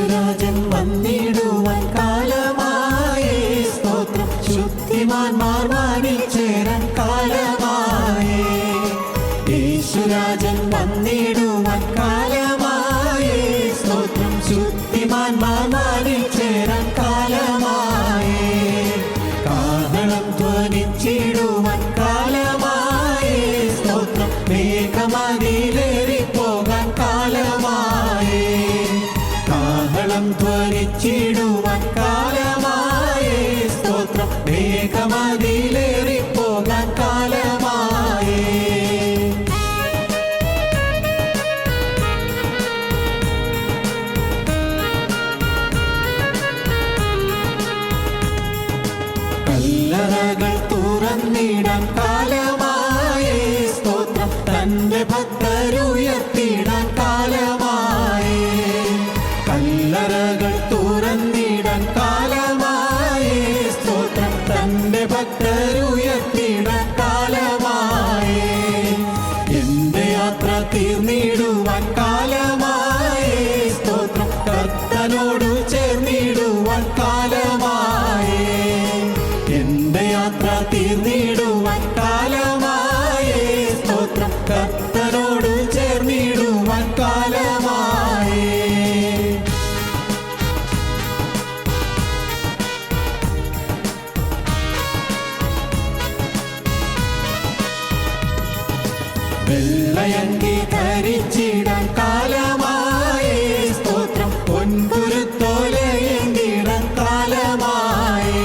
യേശുരാജൻ വന്നിടുവാൻ കാലമായി സ്തോത്രം. ശുദ്ധിമാന്മാർ വാനിൽ ചേരാൻ കാലമായി. യേശുരാജൻ വന്നിടുവാൻ കാലമായി സ്തോത്രം. ശുദ്ധിമാന്മാർ വാനിൽ ചേരാൻ കാലമായി. കാഹളം ധ്വനിച്ചിടുവാൻ കാലമായി സ്തോത്രം. മേഘമതിലേറിപ്പോകാൻ കാലമായി. കാഹളം ധ്വനിച്ചിടുവാൻ കാലമായി സ്തോത്രം. മേഘമതിലേറിപ്പോകാൻ കാലമായി. കല്ലറകൾ തുറന്നിടാൻ കാലമായി സ്തോത്രം. തന്റെ ഭക്തരുയർത്തിടാൻ കാലമായി. കല്ലറകൾ തുറന്നിടാൻ കാലമായി സ്തോത്രം. തന്റെ ഭക്തരുയർത്തിടാൻ കാലമായി. എന്റെ യാത്ര തീർന്നിടുവാൻ കാലമായി സ്തോത്രം. കർത്തനോടു ചേർന്നിടുവാൻ കാലമായി. എന്റെ യാത്ര തീർന്നിടുവാൻ കാലമായി സ്തോത്രം. കർത്തനോടു ചേർന്നിടുവാൻ കാലമായി. വെള്ളയങ്കി ധരിച്ചിടാൻ കാലമായി സ്തോത്രം. പൊൻകുരുത്തോലയേന്തിടാൻ കാലമായി.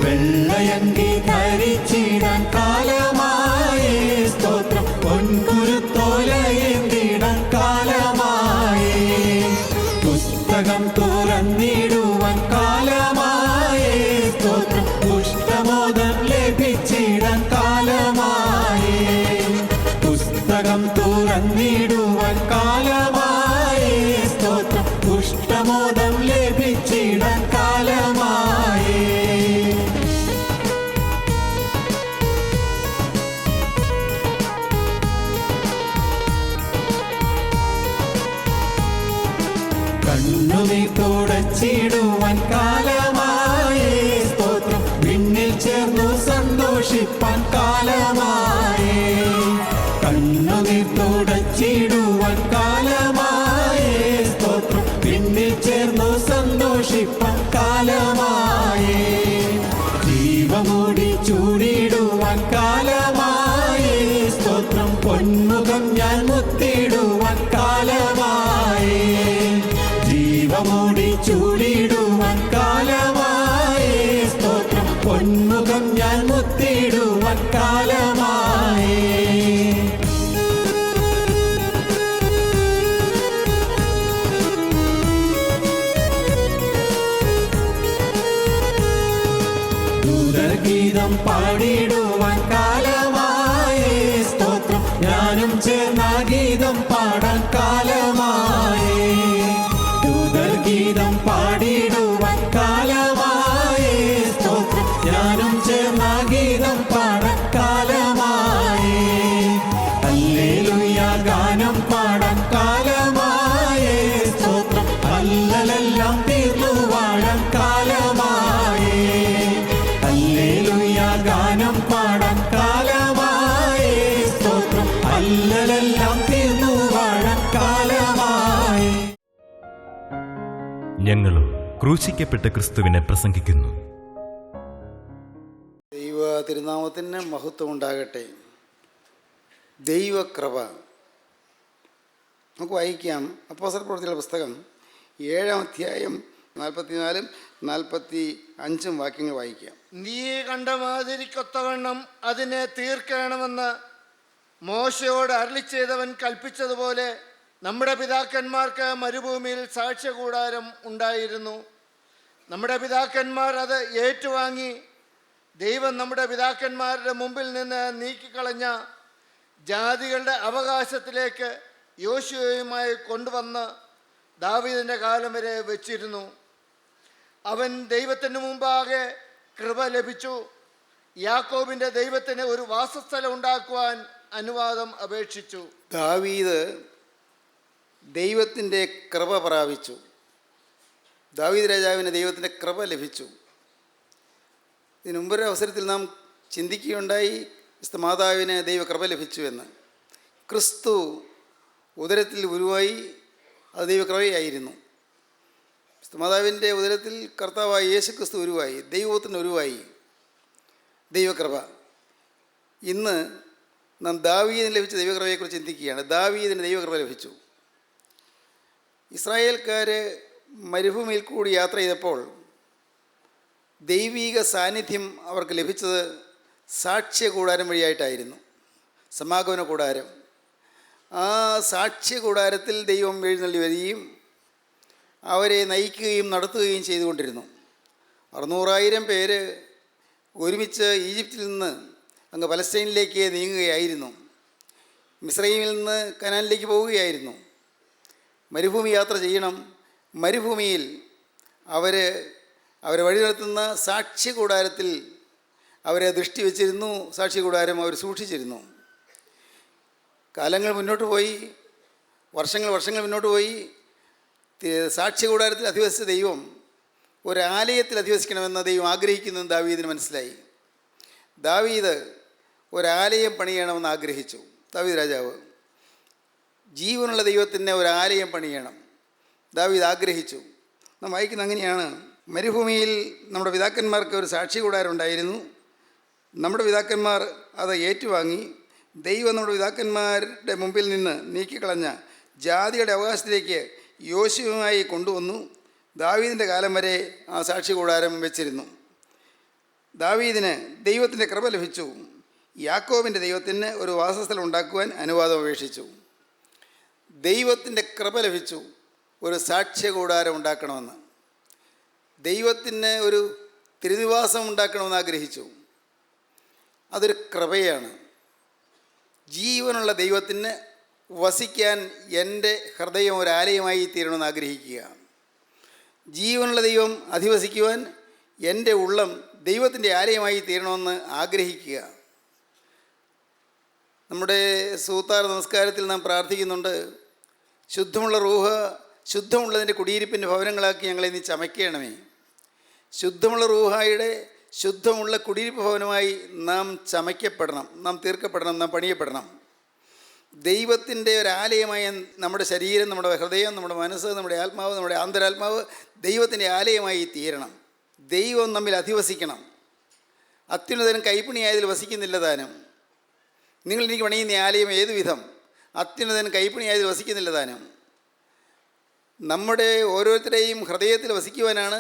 വെള്ളയങ്കി ധരിച്ചിടാൻ കാലമായി സ്തോത്രം. പൊൻകുരുത്തോലയേന്തിടാൻ കാലമായി. പുസ്തകം തുറന്നിടുവാൻ കാലമായി സ്തോത്രം. പുഷ്ടമോദം ലഭിച്ചിടാൻ കാലമായി. പുസ്തകം തുറന്നിടുവാൻ കാലമായി സ്തോത്രം. പുഷ്ടമോദം ലഭിച്ചിടാൻ കാലമായി. കണ്ണുനീർ തുടച്ചിടുവാൻ കാലമായി സ്തോത്രം. വിണ്ണിൽ ചേർന്നു സന്തോഷിപ്പാൻ കാലമായി. കണ്ണുനീർ തുടച്ചിടുവാൻ കാലമായി സ്തോത്രം. വിണ്ണിൽ ചേർന്നു സന്തോഷിപ്പാൻ കാലമായി. ജീവമൂടി ചൂടിടുവാൻ കാലമായി സ്തോത്രം. പൊന്മുഖം ഞാൻ മുത്തിടുവാൻ കാലമായി. ജീവമൂടി ചൂടിടുവാൻ കാലമായി സ്തോത്രം. പൊന്മുഖം ഞാൻ മുത്തിടുവാൻ കാലമായി. ഗീതം പാടിടുവാൻ കാലമായി സ്തോത്രം. ഞാനും ചേർന്ന ഗീതം പാടാൻ കാലമായി. ഗീതം പാടിടുവാൻ കാലമായി സ്തോത്രം. ഞാനും ചേർന്ന ഗീതം പാടാൻ കാലമായി. ഹല്ലേലൂയ ഗാനം പാടാൻ കാലമായി സ്തോത്രം. അല്ലലെല്ലാം തീർന്നു വാഴാൻ കാലമായി. ഹല്ലേലൂയ ഗാനം പാടാൻ കാലമായി സ്തോത്രം. അല്ലലെല്ലാം തീർന്നു വാഴാൻ കാലമായി. ഞങ്ങളും ക്രൂശിക്കപ്പെട്ട ക്രിസ്തുവിനെ പ്രസംഗിക്കുന്നു. ദൈവ തിരുനാമത്തിന് മഹത്വം ഉണ്ടാകട്ടെ. ദൈവകൃപ നമുക്ക് വായിക്കാം. അപ്പോസ്തലപ്രവൃത്തികളുടെ പുസ്തകം 7-ാം അധ്യായം 44-ും 45-ഉം വാക്യങ്ങൾ വായിക്കാം. നീ കണ്ട മാതിരിക്കൊത്തവണ്ണം അതിനെ തീർക്കണമെന്ന് മോശയോട് അരുളിച്ചെയ്തവൻ കൽപ്പിച്ചതുപോലെ നമ്മുടെ പിതാക്കന്മാർക്ക് മരുഭൂമിയിൽ സാക്ഷ്യകൂടാരം ഉണ്ടായിരുന്നു. നമ്മുടെ പിതാക്കന്മാർ അത് ഏറ്റുവാങ്ങി. ദൈവം നമ്മുടെ പിതാക്കന്മാരുടെ മുമ്പിൽ നിന്ന് നീക്കിക്കളഞ്ഞ ജാതികളുടെ അവകാശത്തിലേക്ക് യോശുവയുമായി കൊണ്ടുവന്ന് ദാവീദിൻ്റെ കാലം വരെ വെച്ചിരുന്നു. അവൻ ദൈവത്തിന് മുമ്പാകെ കൃപ ലഭിച്ചു. യാക്കോബിൻ്റെ ദൈവത്തിന് ഒരു വാസസ്ഥലം ഉണ്ടാക്കുവാൻ അനുവാദം അപേക്ഷിച്ചു. ദാവീദ് ദൈവത്തിൻ്റെ കൃപ പ്രാപിച്ചു. ദാവീദ് രാജാവിന് ദൈവത്തിൻ്റെ കൃപ ലഭിച്ചു. ഇതിനു മുമ്പൊരു അവസരത്തിൽ നാം ചിന്തിക്കുകയുണ്ടായി വിശുദ്ധ മാതാവിന് ദൈവകൃപ ലഭിച്ചു എന്ന്. ക്രിസ്തു ഉദരത്തിൽ ഉരുവായി, അത് ദൈവകൃപയായിരുന്നു. വിശുദ്ധ മാതാവിൻ്റെ ഉദരത്തിൽ കർത്താവായ യേശു ക്രിസ്തു ഉരുവായി, ദൈവത്തിന് ഉരുവായി, ദൈവകൃപ. ഇന്ന് നാം ദാവീദിന് ലഭിച്ച ദൈവകൃപയെക്കുറിച്ച് ചിന്തിക്കുകയാണ്. ദാവീദിന് ദൈവകൃപ ലഭിച്ചു. ഇസ്രായേൽക്കാർ മരുഭൂമിയിൽ കൂടി യാത്ര ചെയ്തപ്പോൾ ദൈവീക സാന്നിധ്യം അവർക്ക് ലഭിച്ചത് സാക്ഷ്യ കൂടാരം വഴിയായിട്ടായിരുന്നു, സമാഗമന കൂടാരം. ആ സാക്ഷ്യ കൂടാരത്തിൽ ദൈവം എഴുന്നള്ളി വരികയും അവരെ നയിക്കുകയും നടത്തുകയും ചെയ്തുകൊണ്ടിരുന്നു. 600,000 പേര് ഒരുമിച്ച് ഈജിപ്തിൽ നിന്ന് അങ്ങ് പലസ്തീനിലേക്ക് നീങ്ങുകയായിരുന്നു. മിസ്രൈമിൽ നിന്ന് കനാനിലേക്ക് പോവുകയായിരുന്നു. മരുഭൂമി യാത്ര ചെയ്യണം. മരുഭൂമിയിൽ അവരെ വഴി നടത്തുന്ന സാക്ഷ്യ കൂടാരത്തിൽ അവരെ ദൃഷ്ടി വച്ചിരുന്നു. സാക്ഷ്യ കൂടാരം അവർ സൂക്ഷിച്ചിരുന്നു. കാലങ്ങൾ മുന്നോട്ട് പോയി, വർഷങ്ങൾ മുന്നോട്ട് പോയി. സാക്ഷ്യ കൂടാരത്തിൽ അധിവസിച്ച ദൈവം ഒരാലയത്തിൽ അധിവസിക്കണമെന്ന് ദൈവം ആഗ്രഹിക്കുന്നത് ദാവീദിന് മനസ്സിലായി. ദാവീദ് ഒരാലയം പണിയണമെന്ന് ആഗ്രഹിച്ചു. ദാവീദ് രാജാവ് ജീവനുള്ള ദൈവത്തിന് ഒരാലയം പണിയണം ദാവീദ് ആഗ്രഹിച്ചു. നാം വായിക്കുന്നത് അങ്ങനെയാണ്. മരുഭൂമിയിൽ നമ്മുടെ പിതാക്കന്മാർക്ക് ഒരു സാക്ഷി കൂടാരം ഉണ്ടായിരുന്നു. നമ്മുടെ പിതാക്കന്മാർ അത് ഏറ്റുവാങ്ങി. ദൈവം നമ്മുടെ പിതാക്കന്മാരുടെ മുമ്പിൽ നിന്ന് നീക്കിക്കളഞ്ഞ ജാതിയുടെ അവകാശത്തിലേക്ക് യോശുവുമായി കൊണ്ടുവന്നു. ദാവീദിൻ്റെ കാലം വരെ ആ സാക്ഷി കൂടാരം വെച്ചിരുന്നു. ദാവീദിന് ദൈവത്തിൻ്റെ കൃപ ലഭിച്ചു. യാക്കോബിൻ്റെ ദൈവത്തിന് ഒരു വാസസ്ഥലം ഉണ്ടാക്കുവാൻ അനുവാദം അപേക്ഷിച്ചു. ദൈവത്തിൻ്റെ കൃപ ലഭിച്ചു ഒരു സാക്ഷ്യ കൂടാരം ഉണ്ടാക്കണമെന്ന്. ദൈവത്തിന് ഒരു തിരുനിവാസം ഉണ്ടാക്കണമെന്ന് ആഗ്രഹിച്ചു. അതൊരു കൃപയാണ്. ജീവനുള്ള ദൈവത്തിന് വസിക്കാൻ എൻ്റെ ഹൃദയം ഒരാലയമായി തീരണമെന്ന് ആഗ്രഹിക്കുക. ജീവനുള്ള ദൈവം അധിവസിക്കുവാൻ എൻ്റെ ഉള്ളം ദൈവത്തിൻ്റെ ആലയമായി തീരണമെന്ന് ആഗ്രഹിക്കുക. നമ്മുടെ സൂത്താർ നമസ്കാരത്തിൽ നാം പ്രാർത്ഥിക്കുന്നുണ്ട്, ശുദ്ധമുള്ള റൂഹ ശുദ്ധമുള്ളതിൻ്റെ കുടിയിരിപ്പിൻ്റെ ഭവനങ്ങളാക്കി ഞങ്ങളെ നീ ചമയ്ക്കണമേ. ശുദ്ധമുള്ള റൂഹായുടെ ശുദ്ധമുള്ള കുടിയിരിപ്പ് ഭവനമായി നാം ചമയ്ക്കപ്പെടണം, നാം തീർക്കപ്പെടണം, നാം പണിയപ്പെടണം. ദൈവത്തിൻ്റെ ഒരാലയമായ നമ്മുടെ ശരീരം, നമ്മുടെ ഹൃദയം, നമ്മുടെ മനസ്സ്, നമ്മുടെ ആത്മാവ്, നമ്മുടെ ആന്തരാത്മാവ് ദൈവത്തിൻ്റെ ആലയമായി തീരണം. ദൈവം നമ്മിൽ അധിവസിക്കണം. അത്യുന്നതനും കൈപ്പണിയായതിൽ വസിക്കുന്നില്ല താനും. നിങ്ങൾ എനിക്ക് പണിയുന്ന ആലയം ഏതു വിധം? അത്യുന്നതനും കൈപ്പണിയായതിൽ വസിക്കുന്നില്ല താനും. നമ്മുടെ ഓരോരുത്തരെയും ഹൃദയത്തിൽ വസിക്കുവാനാണ്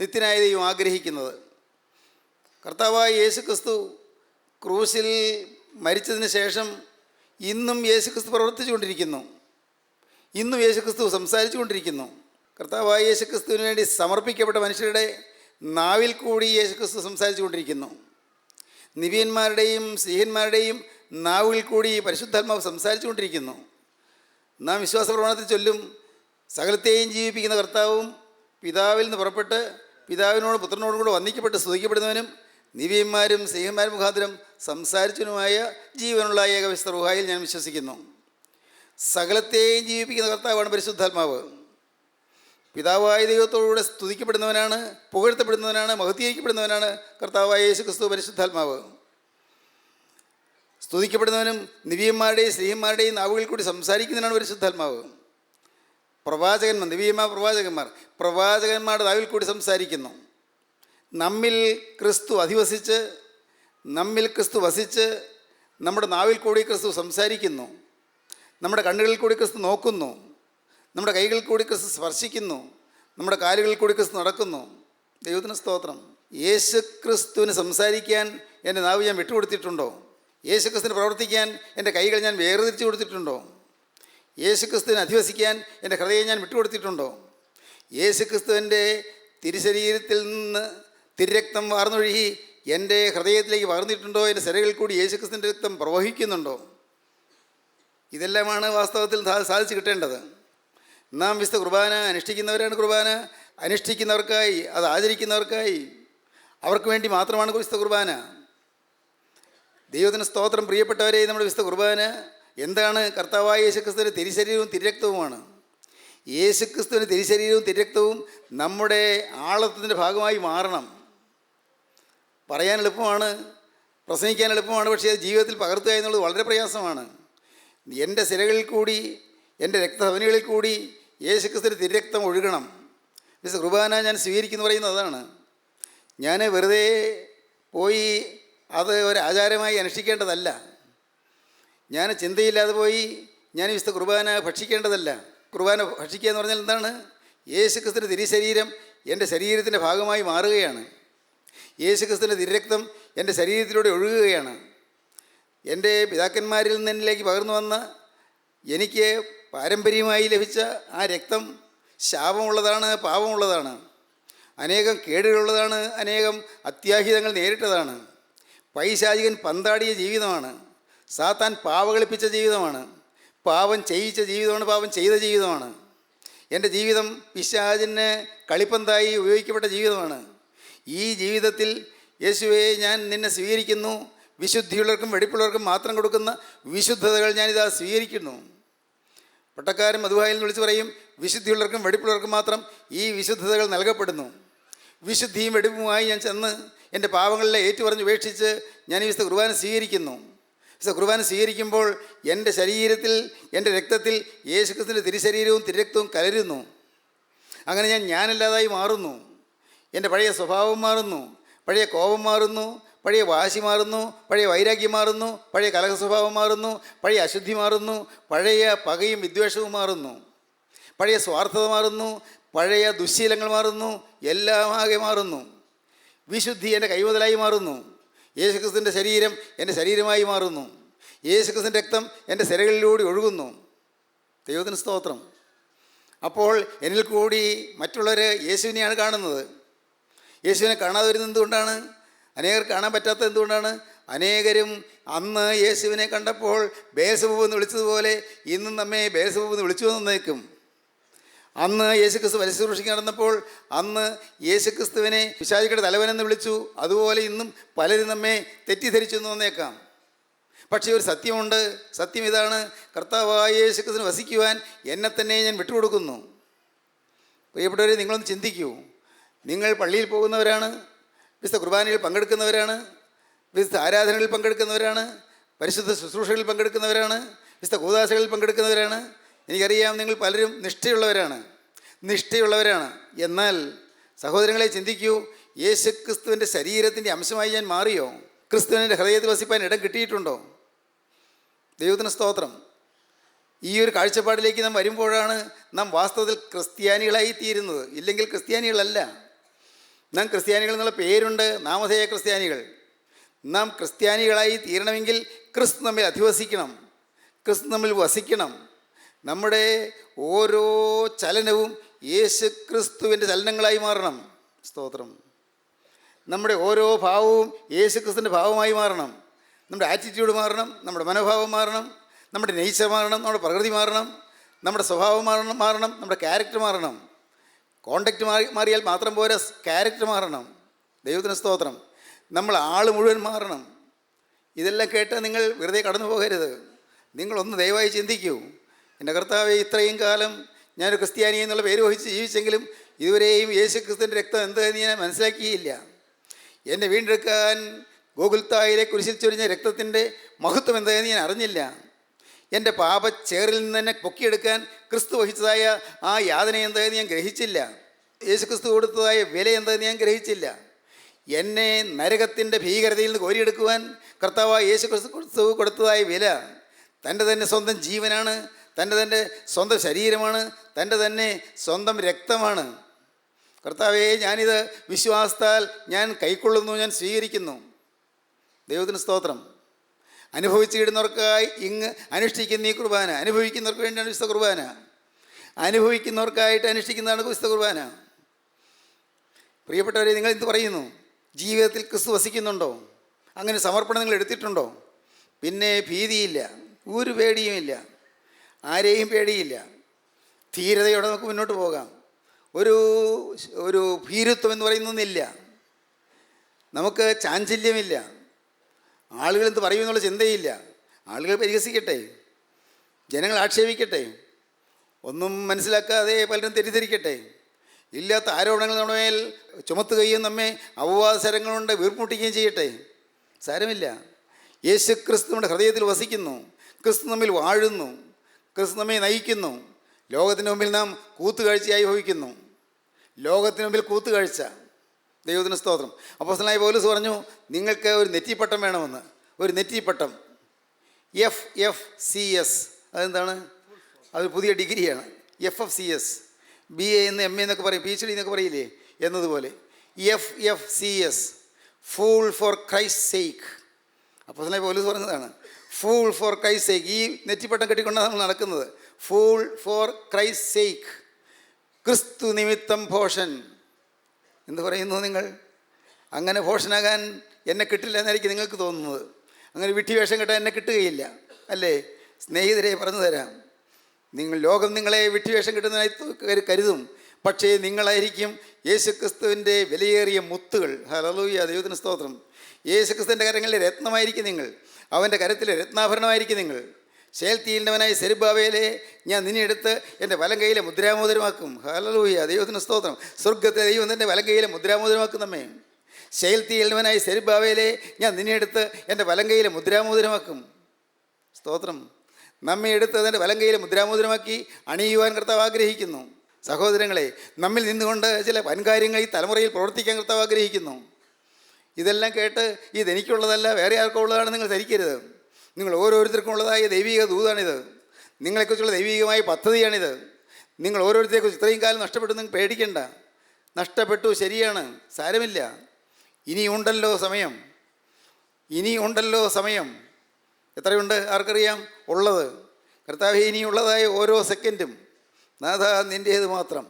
നിത്യനായ ദൈവം ആഗ്രഹിക്കുന്നത്. കർത്താവായ യേശു ക്രിസ്തു ക്രൂശിൽ മരിച്ചതിന് ശേഷം ഇന്നും യേശു ക്രിസ്തു പ്രവർത്തിച്ചു കൊണ്ടിരിക്കുന്നു. ഇന്നും യേശു ക്രിസ്തു സംസാരിച്ചു കൊണ്ടിരിക്കുന്നു. കർത്താവായ യേശു ക്രിസ്തുവിന് വേണ്ടി സമർപ്പിക്കപ്പെട്ട മനുഷ്യരുടെ നാവിൽ കൂടി യേശു ക്രിസ്തു സംസാരിച്ചു കൊണ്ടിരിക്കുന്നു. നിബിയന്മാരുടെയും സ്ലീഹന്മാരുടെയും നാവിൽ കൂടി പരിശുദ്ധാത്മാവ് സംസാരിച്ചു കൊണ്ടിരിക്കുന്നു. നാം വിശ്വാസ പ്രമാണത്തിൽ ചൊല്ലും, സകലത്തെയും ജീവിപ്പിക്കുന്ന കർത്താവും പിതാവിൽ നിന്ന് പുറപ്പെട്ട് പിതാവിനോട് പുത്രനോടും കൂടെ വന്ദിക്കപ്പെട്ട് സ്തുതിക്കപ്പെടുന്നവനും നിബിയന്മാരും സ്ലീഹന്മാരും മുഖാന്തരം സംസാരിച്ചവനുമായ ജീവനുള്ള ഏകവിശുദ്ധ റൂഹായിൽ ഞാൻ വിശ്വസിക്കുന്നു. സകലത്തെയും ജീവിപ്പിക്കുന്ന കർത്താവാണ് പരിശുദ്ധാത്മാവ്. പിതാവായ ദൈവത്തോടുകൂടെ സ്തുതിക്കപ്പെടുന്നവനാണ്, പുകഴ്ത്തപ്പെടുന്നവനാണ്, മഹത്വീകരിക്കപ്പെടുന്നവനാണ് കർത്താവായ യേശു ക്രിസ്തു പരിശുദ്ധാത്മാവ്. സ്തുതിക്കപ്പെടുന്നവനും നിബിയന്മാരുടെയും സ്ലീഹന്മാരുടെയും നാവുകളിൽ കൂടി സംസാരിക്കുന്നതിനാണ് പരിശുദ്ധാത്മാവ്. പ്രവാചകന്മാർ, നിബിയന്മാർ പ്രവാചകന്മാരുടെ നാവിൽ കൂടി സംസാരിക്കുന്നു. നമ്മിൽ ക്രിസ്തു അധിവസിച്ച്, നമ്മിൽ ക്രിസ്തു വസിച്ച് നമ്മുടെ നാവിൽ കൂടി ക്രിസ്തു സംസാരിക്കുന്നു. നമ്മുടെ കണ്ണുകളിൽ കൂടി ക്രിസ്തു നോക്കുന്നു. നമ്മുടെ കൈകളിൽ കൂടി ക്രിസ്തു സ്പർശിക്കുന്നു. നമ്മുടെ കാലുകളിൽ കൂടി ക്രിസ്തു നടക്കുന്നു. ദൈവത്തിന് സ്തോത്രം. യേശു ക്രിസ്തുവിന് സംസാരിക്കാൻ എൻ്റെ നാവ് ഞാൻ വിട്ടുകൊടുത്തിട്ടുണ്ടോ? യേശു ക്രിസ്തുവിന് പ്രവർത്തിക്കാൻ എൻ്റെ കൈകൾ ഞാൻ വേർതിരിച്ചു കൊടുത്തിട്ടുണ്ടോ? യേശു ക്രിസ്തുവിന് അധിവസിക്കാൻ എൻ്റെ ഹൃദയം ഞാൻ വിട്ടുകൊടുത്തിട്ടുണ്ടോ? യേശു ക്രിസ്തുവിൻ്റെ തിരുശരീരത്തിൽ നിന്ന് തിരുരക്തം വാർന്നൊഴുകി എൻ്റെ ഹൃദയത്തിലേക്ക് വാർന്നിട്ടുണ്ടോ? എൻ്റെ സിരകളിൽ കൂടി യേശു ക്രിസ്തുവിൻ്റെ രക്തം പ്രവഹിക്കുന്നുണ്ടോ? ഇതെല്ലാമാണ് വാസ്തവത്തിൽ സാധിച്ചു കിട്ടേണ്ടത്. നാം വിശുദ്ധ കുർബാന അനുഷ്ഠിക്കുന്നവരാണ്. കുർബാന അനുഷ്ഠിക്കുന്നവർക്കായി, അത് ആചരിക്കുന്നവർക്കായി, അവർക്ക് വേണ്ടി മാത്രമാണ് വിശുദ്ധ കുർബാന. ദൈവത്തിന് സ്തോത്രം. പ്രിയപ്പെട്ടവരെ, നമ്മുടെ വിശുദ്ധ കുർബാന എന്താണ്? കർത്താവായ യേശു ക്രിസ്തുവിൻ്റെ തിരുശരീരവും തിരുരക്തവുമാണ്. യേശുക്രിസ്തുവിൻ്റെ തിരുശരീരവും തിരുരക്തവും നമ്മുടെ ആളത്തിൻ്റെ ഭാഗമായി മാറണം. പറയാൻ എളുപ്പമാണ്, പ്രസംഗിക്കാൻ എളുപ്പമാണ്, പക്ഷേ അത് ജീവിതത്തിൽ പകർത്തുക എന്നുള്ളത് വളരെ പ്രയാസമാണ്. എൻ്റെ സിരകളിൽ കൂടി, എൻ്റെ രക്തധമനികളിൽ കൂടി യേശുക്രിസ്തുവിൻ്റെ തിരുരക്തം ഒഴുകണം. മിസ് കുർബാന ഞാൻ സ്വീകരിക്കുന്നു പറയുന്നത് അതാണ്. ഞാൻ വെറുതെ പോയി അത് ഒരു ആചാരമായി അനുഷ്ഠിക്കേണ്ടതല്ല. ഞാൻ ചിന്തയില്ലാതെ പോയി ഞാൻ വിശുദ്ധ കുർബാന ഭക്ഷിക്കേണ്ടതല്ല. കുർബാന ഭക്ഷിക്കുക എന്ന് പറഞ്ഞാൽ എന്താണ്? യേശുക്രിസ്തുവിൻ്റെ തിരുശരീരം എൻ്റെ ശരീരത്തിൻ്റെ ഭാഗമായി മാറുകയാണ്. യേശുക്രിസ്തുവിൻ്റെ തിരുരക്തം എൻ്റെ ശരീരത്തിലൂടെ ഒഴുകുകയാണ്. എൻ്റെ പിതാക്കന്മാരിൽ നിന്ന് എന്നിലേക്ക് പകർന്നു വന്ന, എനിക്ക് പാരമ്പര്യമായി ലഭിച്ച ആ രക്തം ശാപമുള്ളതാണ്, പാപമുള്ളതാണ്, അനേകം കേടുകളുള്ളതാണ്, അനേകം അത്യാഹിതങ്ങൾ നേരിട്ടതാണ്. പൈശാചികൻ പന്താടിയ ജീവിതമാണ്. സാത്താൻ പാവകളിപ്പിച്ച ജീവിതമാണ്. പാപം ചെയ്യിച്ച ജീവിതമാണ്, പാപം ചെയ്ത ജീവിതമാണ്. എൻ്റെ ജീവിതം പിശാചിന് കളിപ്പന്തായി ഉപയോഗിക്കപ്പെട്ട ജീവിതമാണ്. ഈ ജീവിതത്തിൽ യേശുവേ ഞാൻ നിന്നെ സ്വീകരിക്കുന്നു, വിശുദ്ധിയുള്ളവർക്കും വെടിപ്പുള്ളവർക്കും മാത്രം കൊടുക്കുന്ന വിശുദ്ധതകൾ ഞാനിതാ സ്വീകരിക്കുന്നു. പട്ടക്കാരൻ മധുവായിൽ നിന്ന് വിളിച്ച് പറയും, വിശുദ്ധിയുള്ളവർക്കും വെടിപ്പുള്ളവർക്കും മാത്രം ഈ വിശുദ്ധതകൾ നൽകപ്പെടുന്നു. വിശുദ്ധിയും വെടിപ്പുമായി ഞാൻ ചെന്ന് എൻ്റെ പാവങ്ങളെ ഏറ്റുപറഞ്ഞ് ഉപേക്ഷിച്ച് ഞാൻ ഈ വിശുദ്ധ കുർബാന സ്വീകരിക്കുന്നു. വിശുദ്ധ കുർബാന സ്വീകരിക്കുമ്പോൾ എൻ്റെ ശരീരത്തിൽ, എൻ്റെ രക്തത്തിൽ യേശുക്രിസ്തുവിൻ്റെ തിരുശരീരവും തിരുരക്തവും കലരുന്നു. അങ്ങനെ ഞാനല്ലാതായി മാറുന്നു. എൻ്റെ പഴയ സ്വഭാവം മാറുന്നു, പഴയ കോപം മാറുന്നു, പഴയ വാശി മാറുന്നു, പഴയ വൈരാഗ്യം മാറുന്നു, പഴയ കലഹ സ്വഭാവം മാറുന്നു, പഴയ അശുദ്ധി മാറുന്നു, പഴയ പകയും വിദ്വേഷവും മാറുന്നു, പഴയ സ്വാർത്ഥത മാറുന്നു, പഴയ ദുശ്ശീലങ്ങൾ മാറുന്നു, എല്ലാം ആകെ മാറുന്നു. വിശുദ്ധി എൻ്റെ കൈമുതലായി മാറുന്നു. യേശുക്രിസ്തുവിൻ്റെ ശരീരം എൻ്റെ ശരീരമായി മാറുന്നു. യേശുക്രിസ്തുവിൻ്റെ രക്തം എൻ്റെ സിരകളിലൂടെ ഒഴുകുന്നു. ദൈവത്തിന് സ്തോത്രം. അപ്പോൾ എന്നിൽ കൂടി മറ്റുള്ളവർ യേശുവിനെയാണ് കാണുന്നത്. യേശുവിനെ കാണാതെ വരുന്നത് എന്തുകൊണ്ടാണ്? അനേകർ കാണാൻ പറ്റാത്തത് എന്തുകൊണ്ടാണ്? അനേകരും അന്ന് യേശുവിനെ കണ്ടപ്പോൾ ബേൽസബൂബ് എന്ന് വിളിച്ചതുപോലെ ഇന്നും നമ്മെ ബേൽസബൂബ് എന്ന് വിളിച്ചു വന്നേക്കും. അന്ന് യേശുക്രിസ്തു പരിശുശ്രൂഷിക്കാൻ നടന്നപ്പോൾ അന്ന് യേശുക്രിസ്തുവിനെ പിശാചുക്കളുടെ തലവനെന്ന് വിളിച്ചു, അതുപോലെ ഇന്നും പലരും നമ്മെ തെറ്റിദ്ധരിച്ചു എന്ന് വന്നേക്കാം. പക്ഷേ ഒരു സത്യമുണ്ട്. സത്യം ഇതാണ്: കർത്താവായ യേശുക്രിസ്തുവിന് വസിക്കുവാൻ എന്നെ തന്നെ ഞാൻ വിട്ടുകൊടുക്കുന്നു. പ്രിയപ്പെട്ടവരെ, നിങ്ങളൊന്ന് ചിന്തിക്കൂ. നിങ്ങൾ പള്ളിയിൽ പോകുന്നവരാണ്, വിശുദ്ധ കുർബാനയിൽ പങ്കെടുക്കുന്നവരാണ്, വിശുദ്ധ ആരാധനകളിൽ പങ്കെടുക്കുന്നവരാണ്, പരിശുദ്ധ ശുശ്രൂഷകളിൽ പങ്കെടുക്കുന്നവരാണ്, വിശുദ്ധ കൂദാശകളിൽ പങ്കെടുക്കുന്നവരാണ്. എനിക്കറിയാം നിങ്ങൾ പലരും നിഷ്ഠയുള്ളവരാണ്. എന്നാൽ സഹോദരങ്ങളെ ചിന്തിക്കൂ, യേശുക്രിസ്തുവിൻ്റെ ശരീരത്തിൻ്റെ അംശമായി ഞാൻ മാറിയോ? ക്രിസ്തുവിൻ്റെ ഹൃദയത്തിൽ വസിപ്പാൻ ഇടം കിട്ടിയിട്ടുണ്ടോ? ദൈവത്തിന് സ്തോത്രം. ഈ ഒരു കാഴ്ചപ്പാടിലേക്ക് നാം വരുമ്പോഴാണ് നാം വാസ്തവത്തിൽ ക്രിസ്ത്യാനികളായി തീരുന്നത്. ഇല്ലെങ്കിൽ ക്രിസ്ത്യാനികളല്ല. നാം ക്രിസ്ത്യാനികൾ എന്നുള്ള പേരുണ്ട്, നാമധേയ ക്രിസ്ത്യാനികൾ. നാം ക്രിസ്ത്യാനികളായി തീരണമെങ്കിൽ ക്രിസ്തു നമ്മിൽ അധിവസിക്കണം, ക്രിസ്തു നമ്മിൽ വസിക്കണം. നമ്മുടെ ഓരോ ചലനവും യേശു ക്രിസ്തുവിൻ്റെ ചലനങ്ങളായി മാറണം. സ്തോത്രം. നമ്മുടെ ഓരോ ഭാവവും യേശു ക്രിസ്തുവിൻ്റെ ഭാവമായി മാറണം. നമ്മുടെ ആറ്റിറ്റ്യൂഡ് മാറണം, നമ്മുടെ മനോഭാവം മാറണം, നമ്മുടെ നേച്ചർ മാറണം, നമ്മുടെ പ്രകൃതി മാറണം, നമ്മുടെ സ്വഭാവം മാറണം, നമ്മുടെ ക്യാരക്ടർ മാറണം. കോണ്ടക്റ്റ് മാറിയാൽ മാത്രം പോരാ, ക്യാരക്ടർ മാറണം. ദൈവത്തിന് സ്തോത്രം. നമ്മൾ ആൾ മുഴുവൻ മാറണം. ഇതെല്ലാം കേട്ട് നിങ്ങൾ വെറുതെ കടന്നു പോകരുത്. നിങ്ങളൊന്ന് ദയവായി ചിന്തിക്കൂ. എൻ്റെ കർത്താവേ, ഇത്രയും കാലം ഞാനൊരു ക്രിസ്ത്യാനി എന്നുള്ള പേര് വഹിച്ച് ജീവിച്ചെങ്കിലും ഇതുവരെയും യേശു ക്രിസ്തുവിൻ്റെ രക്തം എന്തെന്ന് ഞാൻ മനസ്സിലാക്കിയില്ല. എന്നെ വീണ്ടെടുക്കാൻ ഗോകുൽത്തായിലെ കുരിശിൽ ചൊരിഞ്ഞ രക്തത്തിൻ്റെ മഹത്വം എന്തായെന്ന് ഞാൻ അറിഞ്ഞില്ല. എൻ്റെ പാപച്ചേറിൽ നിന്ന് തന്നെ പൊക്കിയെടുക്കാൻ ക്രിസ്തു വഹിച്ചതായ ആ യാതന എന്തായെന്ന് ഞാൻ ഗ്രഹിച്ചില്ല. യേശു ക്രിസ്തു കൊടുത്തതായ വില എന്തായെന്ന് ഞാൻ ഗ്രഹിച്ചില്ല. എന്നെ നരകത്തിൻ്റെ ഭീകരതയിൽ നിന്ന് കോരിയെടുക്കുവാൻ കർത്താവായ യേശു ക്രിസ്തു കൊടുത്തതായ വില തൻ്റെ തന്നെ സ്വന്തം ജീവനാണ്, തൻ്റെ തന്നെ സ്വന്തം ശരീരമാണ്, തൻ്റെ തന്നെ സ്വന്തം രക്തമാണ്. കർത്താവേ, ഞാനിത് വിശ്വാസത്താൽ ഞാൻ കൈക്കൊള്ളുന്നു, ഞാൻ സ്വീകരിക്കുന്നു. ദൈവത്തിന് സ്തോത്രം. അനുഭവിച്ചിടുന്നവർക്കായി അനുഷ്ഠിക്കുന്ന ഈ കുർബാന, അനുഭവിക്കുന്നവർക്ക് വേണ്ടിയാണ് വിശുദ്ധ കുർബാന. അനുഭവിക്കുന്നവർക്കായിട്ട് അനുഷ്ഠിക്കുന്നതാണ് വിശുദ്ധ കുർബാന. പ്രിയപ്പെട്ടവരെ, നിങ്ങൾ എന്ത് പറയുന്നു? ജീവിതത്തിൽ ക്രിസ്തു വസിക്കുന്നുണ്ടോ? അങ്ങനെ സമർപ്പണം നിങ്ങൾ എടുത്തിട്ടുണ്ടോ? പിന്നെ ഭീതിയില്ല, ഒരു പേടിയുമില്ല, ആരെയും പേടിയില്ല. ധീരതയോടെ നമുക്ക് മുന്നോട്ട് പോകാം. ഒരു ഭീരുത്വം എന്ന് പറയുന്നൊന്നില്ല. നമുക്ക് ചാഞ്ചല്യമില്ല. ആളുകൾ എന്ത് പറയുമെന്നുള്ള ചിന്തയില്ല. ആളുകൾ പരിഹസിക്കട്ടെ, ജനങ്ങൾ ആക്ഷേപിക്കട്ടെ, ഒന്നും മനസ്സിലാക്കാതെ പലരും തെറ്റിദ്ധരിക്കട്ടെ. ഇല്ലാത്ത ആരോപണങ്ങൾ നമ്മുടെ മേൽ ചുമത്തുകയും നമ്മെ അപവാദസരങ്ങൾ കൊണ്ട് വീർപ്പുമുട്ടിക്കുകയും ചെയ്യട്ടെ. സാരമില്ല. യേശു ക്രിസ്തു നമ്മുടെ ഹൃദയത്തിൽ വസിക്കുന്നു. ക്രിസ്തു നമ്മിൽ വാഴുന്നു. ക്രിസ്തു നമ്മെ നയിക്കുന്നു. ലോകത്തിന് മുമ്പിൽ നാം കൂത്തുകാഴ്ചയായി ഭവിക്കുന്നു. ലോകത്തിന് മുമ്പിൽ കൂത്തുകാഴ്ച. ദൈവത്തിന് സ്തോത്രം. അപ്പോസ്തലനായ പൗലോസ് പറഞ്ഞു, നിങ്ങൾക്ക് ഒരു നെറ്റിപ്പട്ടം വേണമെന്ന്. ഒരു നെറ്റിപ്പട്ടം, FFCS. അതെന്താണ്? അത് പുതിയ ഡിഗ്രിയാണ്. FFCS, BA എന്ന് MA എന്നൊക്കെ പറയും, PhD എന്നൊക്കെ പറയില്ലേ, എന്നതുപോലെ FFCS, fool for Christ sake. അപ്പോസ്തലനായ പൗലോസ് പറഞ്ഞതാണ്, ഫൂൾ ഫോർ ക്രൈസ്റ്റ് സേക്ക്. ഈ നെറ്റിപ്പട്ടം കെട്ടിക്കൊണ്ടാണ് നമ്മൾ നടക്കുന്നത്. Fool for Christ sake. ക്രിസ്തു നിമിത്തം ഭോഷൻ. എന്ത് പറയുന്നു നിങ്ങൾ? അങ്ങനെ ഭോഷനാകാൻ എന്നെ കിട്ടില്ല എന്നായിരിക്കും നിങ്ങൾക്ക് തോന്നുന്നത്. അങ്ങനെ വിഡ്ഢിവേഷം കെട്ടാൻ എന്നെ കിട്ടുകയില്ല, അല്ലേ? സ്നേഹിതരെ, പറഞ്ഞു തരാം, ലോകം നിങ്ങളെ വിഡ്ഢിവേഷം കിട്ടുന്നതായി കരുതും. പക്ഷേ നിങ്ങളായിരിക്കും യേശുക്രിസ്തുവിൻ്റെ വിലയേറിയ മുത്തുകൾ. ഹല്ലേലൂയ, ദൈവത്തിന് സ്തോത്രം. യേശുക്രിസ്തുവിൻ്റെ കരങ്ങളിലെ രത്നമായിരിക്കും നിങ്ങൾ. അവൻ്റെ കരത്തിലെ രത്നാഭരണമായിരിക്കും നിങ്ങൾ. ശേൽത്തീലിനവനായ സെരുബ്ബാബേലേ, ഞാൻ നിന്നെ എടുത്ത് എൻ്റെ വലം കൈയിലെ മുദ്രാമോദരമാക്കും. ഹല്ലേലൂയ, ദൈവത്തിന് സ്തോത്രം. സ്വർഗ്ഗത്തെ ദൈവം തൻ്റെ വലം കൈയിലെ മുദ്രാമോദരമാക്കും നമ്മെ. ശേൽത്തീലിനവനായ സെരുബ്ബാബേലേ, ഞാൻ നിന്നെ എടുത്ത് എൻ്റെ വലം കൈയിലെ മുദ്രാമോദരമാക്കും. സ്തോത്രം. നമ്മെ എടുത്ത് അതിൻ്റെ വലം കൈയിലെ മുദ്രാമോദരമാക്കി അണിയുവാൻ കർത്താവ് ആഗ്രഹിക്കുന്നു. സഹോദരങ്ങളെ, നമ്മിൽ നിന്നുകൊണ്ട് ചില വൻകാര്യങ്ങൾ ഈ തലമുറയിൽ പ്രവർത്തിക്കാൻ കർത്താവ് ആഗ്രഹിക്കുന്നു. ഇതെല്ലാം കേട്ട് ഇതെനിക്കുള്ളതല്ല, വേറെ ആർക്കും ഉള്ളതാണ് നിങ്ങൾ ധരിക്കരുത്. നിങ്ങൾ ഓരോരുത്തർക്കും ഉള്ളതായ ദൈവിക ദൂതാണിത്. നിങ്ങളെക്കുറിച്ചുള്ള ദൈവികമായ പദ്ധതിയാണിത്. നിങ്ങൾ ഓരോരുത്തരെക്കുറിച്ച് ഇത്രയും കാലം നഷ്ടപ്പെട്ടു നിങ്ങൾ പേടിക്കണ്ട. നഷ്ടപ്പെട്ടു, ശരിയാണ്, സാരമില്ല. ഇനിയുണ്ടല്ലോ സമയം. ഇനിയുണ്ടല്ലോ സമയം. എത്രയുണ്ട് ആർക്കറിയാം? ഉള്ളത്. കർത്താവേ, ഇനിയുള്ളതായ ഓരോ സെക്കൻഡും നാഥാ നിൻ്റേത് മാത്രം.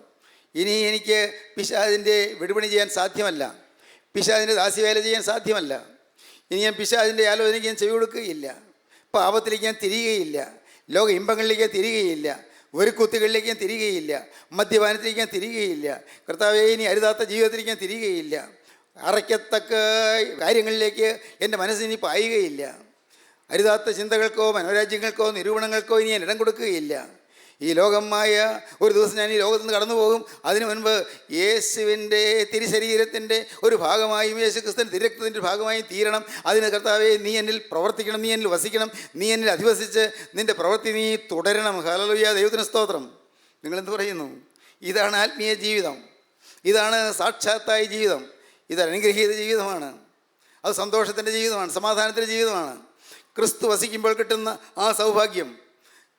ഇനി എനിക്ക് പിശാചിൻ്റെ വിടുപണി ചെയ്യാൻ സാധ്യമല്ല. പിശാചിൻ്റെ ദാസ്യവേല ചെയ്യാൻ സാധ്യമല്ല. ഇനി ഞാൻ പിശാചിൻ്റെ ആലോചനയ്ക്ക് ഞാൻ ചെവി കൊടുക്കുകയില്ല. പാപത്തിലേക്ക് ഞാൻ തിരികുകയില്ല. ലോക ഇമ്പങ്ങളിലേക്ക് ഞാൻ തിരികുകയില്ല. വെറുക്കുത്തുകളിലേക്ക് ഞാൻ തിരികുകയില്ല. മദ്യപാനത്തിലേക്ക് ഞാൻ തിരികുകയില്ല. കർത്താവേ, ഇനി അരുതാത്ത ജീവിതത്തിലേക്ക് ഞാൻ തിരികുകയില്ല. അറയ്ക്കത്തക്ക കാര്യങ്ങളിലേക്ക് എൻ്റെ മനസ്സിനി പായുകയില്ല. അരുതാത്ത ചിന്തകൾക്കോ മനോരാജ്യങ്ങൾക്കോ നിരൂപണങ്ങൾക്കോ ഇനി ഞാൻ ഇടം കൊടുക്കുകയില്ല. ഈ ലോകമായ ഒരു ദിവസം ഞാൻ ഈ ലോകത്തു നിന്ന് കടന്നു പോകും. അതിനു മുൻപ് യേശുവിൻ്റെ തിരുശരീരത്തിൻ്റെ ഒരു ഭാഗമായും യേശു ക്രിസ്തുവിൻ്റെ തിരക്തത്തിൻ്റെ ഭാഗമായും തീരണം. അതിന് കർത്താവേ, നീ എന്നിൽ പ്രവർത്തിക്കണം, നീ എന്നിൽ വസിക്കണം, നീ എന്നിൽ അധിവസിച്ച് നിൻ്റെ പ്രവൃത്തി നീ തുടരണം. ഹല്ലേലൂയ, ദൈവത്തിന് സ്തോത്രം. നിങ്ങളെന്ത് പറയുന്നു? ഇതാണ് ആത്മീയ ജീവിതം. ഇതാണ് സാക്ഷാത്തായ ജീവിതം. ഇത് അനുഗ്രഹീത ജീവിതമാണ്. അത് സന്തോഷത്തിൻ്റെ ജീവിതമാണ്, സമാധാനത്തിൻ്റെ ജീവിതമാണ്. ക്രിസ്തു വസിക്കുമ്പോൾ കിട്ടുന്ന ആ സൗഭാഗ്യം,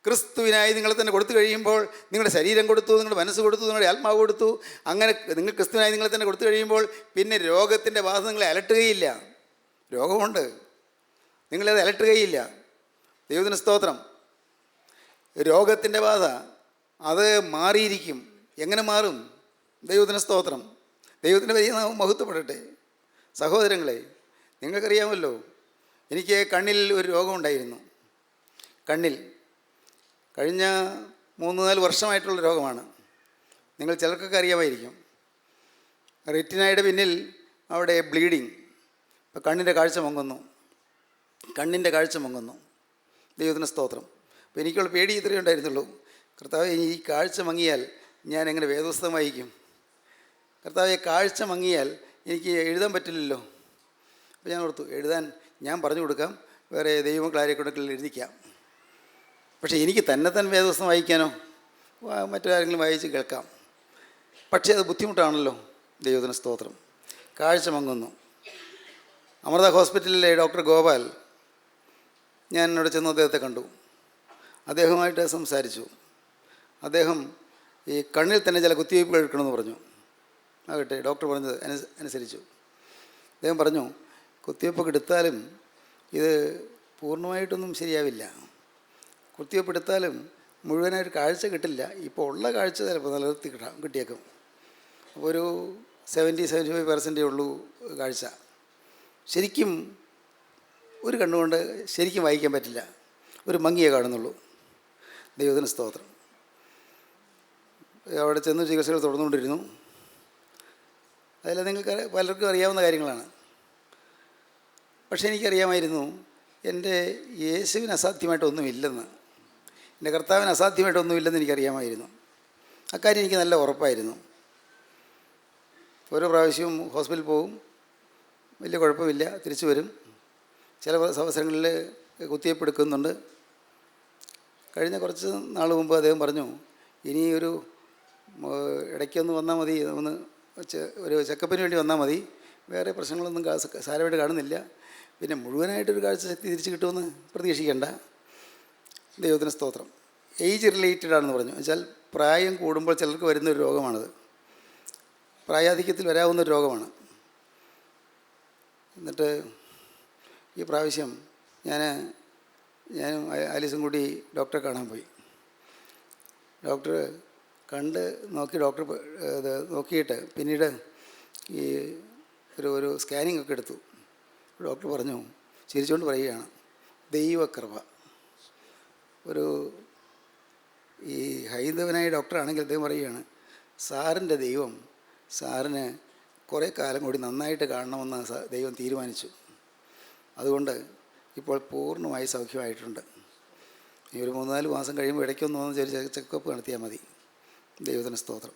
ക്രിസ്തുവിനായി നിങ്ങളെ തന്നെ കൊടുത്തു കഴിയുമ്പോൾ, നിങ്ങളുടെ ശരീരം കൊടുത്തു, നിങ്ങളുടെ മനസ്സ് കൊടുത്തു, നിങ്ങളുടെ ആത്മാവ് കൊടുത്തു, അങ്ങനെ നിങ്ങൾ ക്രിസ്തുവിനായി നിങ്ങളെ തന്നെ കൊടുത്തു കഴിയുമ്പോൾ പിന്നെ രോഗത്തിൻ്റെ ബാധ നിങ്ങളെ അലട്ടുകയില്ല. രോഗമുണ്ട്, നിങ്ങളത് അലട്ടുകയില്ല. ദൈവത്തിന് സ്തോത്രം. രോഗത്തിൻ്റെ ബാധ അത് മാറിയിരിക്കും. എങ്ങനെ മാറും? ദൈവത്തിന് സ്തോത്രം. ദൈവത്തിൻ്റെ വലിയ നാമം മഹത്വപ്പെടട്ടെ. സഹോദരങ്ങളെ, നിങ്ങൾക്കറിയാമല്ലോ, എനിക്ക് കണ്ണിൽ ഒരു രോഗമുണ്ടായിരുന്നു. കണ്ണിൽ കഴിഞ്ഞ 3-4 വർഷമായിട്ടുള്ള രോഗമാണ്. നിങ്ങൾ ചിലർക്കൊക്കെ അറിയാമായിരിക്കും. റെറ്റിനയുടെ പിന്നിൽ അവിടെ ബ്ലീഡിങ്. ഇപ്പോൾ കണ്ണിൻ്റെ കാഴ്ച മങ്ങുന്നു. കണ്ണിൻ്റെ കാഴ്ച മങ്ങുന്നു. ദൈവത്തിന് സ്തോത്രം. അപ്പോൾ എനിക്കുള്ള പേടി ഇത്രയേ ഉണ്ടായിരുന്നുള്ളൂ. കർത്താവേ, ഈ കാഴ്ച മങ്ങിയാൽ ഞാൻ എങ്ങനെ വേദപുസ്തകം വായിക്കും? കർത്താവേ, കാഴ്ച മങ്ങിയാൽ എനിക്ക് എഴുതാൻ പറ്റില്ലല്ലോ. അപ്പോൾ ഞാൻ ഓർത്തു, എഴുതാൻ ഞാൻ പറഞ്ഞു കൊടുക്കാം, വേറെ ദൈവമക്കൾ ആരെക്കൊണ്ടെങ്കിലും എഴുതിക്കാം. പക്ഷേ എനിക്ക് തന്നെ വേദപുസ്തകം വായിക്കാനോ മറ്റാരെങ്കിലും വായിച്ച് കേൾക്കാം. പക്ഷേ അത് ബുദ്ധിമുട്ടാണല്ലോ. ദൈവത്തിന് സ്തോത്രം. കാഴ്ച മങ്ങുന്നു. അമൃത ഹോസ്പിറ്റലിലെ ഡോക്ടർ ഗോപാൽ, ഞാൻ അവിടെ ചെന്ന് അദ്ദേഹത്തെ കണ്ടു. അദ്ദേഹവുമായിട്ട് സംസാരിച്ചു. അദ്ദേഹം ഈ കണ്ണിൽ തന്നെ ചില കുത്തിവയ്പ്പുകൾ എടുക്കണമെന്ന് പറഞ്ഞു. ആകട്ടെ, ഡോക്ടർ പറഞ്ഞത് അനുസരിച്ചു. അദ്ദേഹം പറഞ്ഞു, കുത്തിവയ്പ്പൊക്കെ എടുത്താലും ഇത് പൂർണ്ണമായിട്ടൊന്നും ശരിയാവില്ല. കുത്തിവയ്പ്പ് എടുത്താലും മുഴുവനായിട്ട് കാഴ്ച കിട്ടില്ല. ഇപ്പോൾ ഉള്ള കാഴ്ച ചിലപ്പോൾ നിലനിർത്തി കിട്ടിയേക്കും. അപ്പോൾ ഒരു 70-75% ഉള്ളൂ കാഴ്ച. ശരിക്കും ഒരു കണ്ണുകൊണ്ട് ശരിക്കും വായിക്കാൻ പറ്റില്ല. ഒരു മങ്ങിയേ കാണുന്നുള്ളൂ. ദൈവത്തിന് സ്തോത്രം. അവിടെ ചെന്ന് ചികിത്സകൾ തുടർന്നുകൊണ്ടിരുന്നു. അതെല്ലാം നിങ്ങൾക്ക് പലർക്കും അറിയാവുന്ന കാര്യങ്ങളാണ്. പക്ഷേ എനിക്കറിയാമായിരുന്നു എൻ്റെ യേശുവിന് അസാധ്യമായിട്ടൊന്നുമില്ലെന്ന്. എൻ്റെ കർത്താവിന് അസാധ്യമായിട്ടൊന്നുമില്ലെന്ന് എനിക്കറിയാമായിരുന്നു. അക്കാര്യം എനിക്ക് നല്ല ഉറപ്പായിരുന്നു. ഓരോ പ്രാവശ്യവും ഹോസ്പിറ്റലിൽ പോകും, വലിയ കുഴപ്പമില്ല, തിരിച്ചു വരും. ചില അവസരങ്ങളിൽ കുത്തിവയ്പ്പ് എടുക്കുന്നുണ്ട്. കഴിഞ്ഞ കുറച്ച് നാൾ മുമ്പ് അദ്ദേഹം പറഞ്ഞു, ഇനി ഒരു ഇടയ്ക്കൊന്ന് വന്നാൽ മതി, ഒരു ചെക്കപ്പിന് വേണ്ടി വന്നാൽ മതി, വേറെ പ്രശ്നങ്ങളൊന്നും സാരമായിട്ട് കാണുന്നില്ല, പിന്നെ മുഴുവനായിട്ടൊരു കാഴ്ചശക്തി തിരിച്ച് കിട്ടുമെന്ന് പ്രതീക്ഷിക്കേണ്ട. ദൈവത്തിന് സ്തോത്രം. ഏജ് റിലേറ്റഡ് ആണെന്ന് പറഞ്ഞു. വെച്ചാൽ പ്രായം കൂടുമ്പോൾ ചിലർക്ക് വരുന്നൊരു രോഗമാണത്, പ്രായാധിക്യത്തിൽ വരാവുന്നൊരു രോഗമാണ്. എന്നിട്ട് ഈ പ്രാവശ്യം ഞാനും ആലീസും കൂടി ഡോക്ടറെ കാണാൻ പോയി. ഡോക്ടർ നോക്കിയിട്ട് പിന്നീട് ഈ ഒരു സ്കാനിങ് ഒക്കെ എടുത്തു. ഡോക്ടർ പറഞ്ഞു, ചിരിച്ചുകൊണ്ട് പറയുകയാണ്, ദൈവകൃപ. ഈ ഹൈന്ദവനായ ഡോക്ടറാണെങ്കിൽ അദ്ദേഹം പറയുകയാണ്, സാറിൻ്റെ ദൈവം സാറിന് കുറേ കാലം കൂടി നന്നായിട്ട് കാണണമെന്ന് ദൈവം തീരുമാനിച്ചു. അതുകൊണ്ട് ഇപ്പോൾ പൂർണ്ണമായി സൗഖ്യമായിട്ടുണ്ട്. ഈ ഒരു 3-4 മാസം കഴിയുമ്പോൾ ഇടയ്ക്കൊന്ന് വന്ന് ചെക്കപ്പ് നടത്തിയാൽ മതി. ദൈവത്തിന് സ്തോത്രം.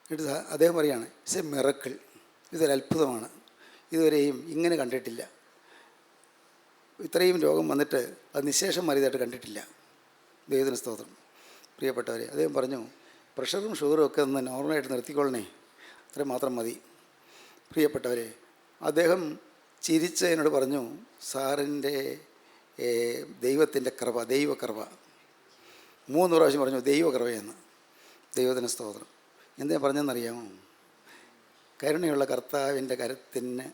എന്നിട്ട് അദ്ദേഹം പറയുകയാണ്, ഇറ്റ്സ് എ മിറക്കിൾ, ഇതൊരു അത്ഭുതമാണ്, ഇതുവരെയും ഇങ്ങനെ കണ്ടിട്ടില്ല, ഇത്രയും രോഗം വന്നിട്ട് അത് നിശേഷം മാറിയതായിട്ട് കണ്ടിട്ടില്ല. ദൈവത്തിന് സ്തോത്രം. പ്രിയപ്പെട്ടവരെ, അദ്ദേഹം പറഞ്ഞു, പ്രഷറും ഷുഗറും ഒക്കെ ഒന്ന് നോർമലായിട്ട് നിർത്തിക്കൊള്ളണേ, അത്രയും മാത്രം മതി. പ്രിയപ്പെട്ടവരെ, അദ്ദേഹം ചിരിച്ച് എന്നോട് പറഞ്ഞു, സാറിൻ്റെ ദൈവത്തിൻ്റെ കൃപ, ദൈവകൃപ. 3 പ്രാവശ്യം പറഞ്ഞു ദൈവകൃപയെന്ന്. ദൈവത്തിന് സ്തോത്രം. എന്താ പറഞ്ഞതെന്നറിയാമോ? കരുണയുള്ള കർത്താവിൻ്റെ കരത്തിന്